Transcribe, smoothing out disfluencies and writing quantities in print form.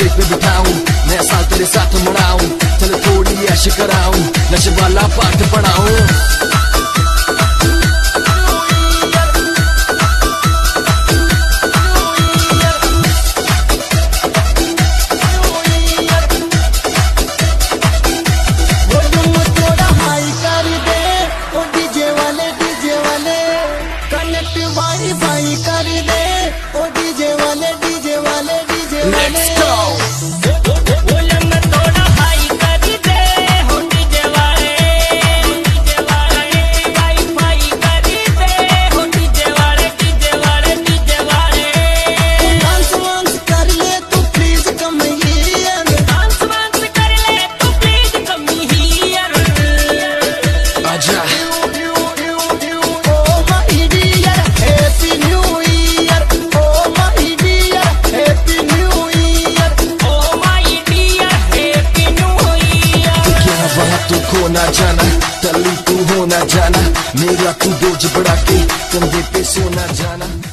Seat पे बिठाऊं, नया साल तेरे साथ मनाऊं, चल थोड़ी ऐश कराऊं, नशे वाला पाठ पढ़ाऊं। वाई कर दे ओ डीजे वाले डीजे वाले डीजे वाले Let's go। तू खो ना जाना, तली तू हो ना जाना, मेरा तू बोझ बढ़ा के कंधे पे सो ना जाना।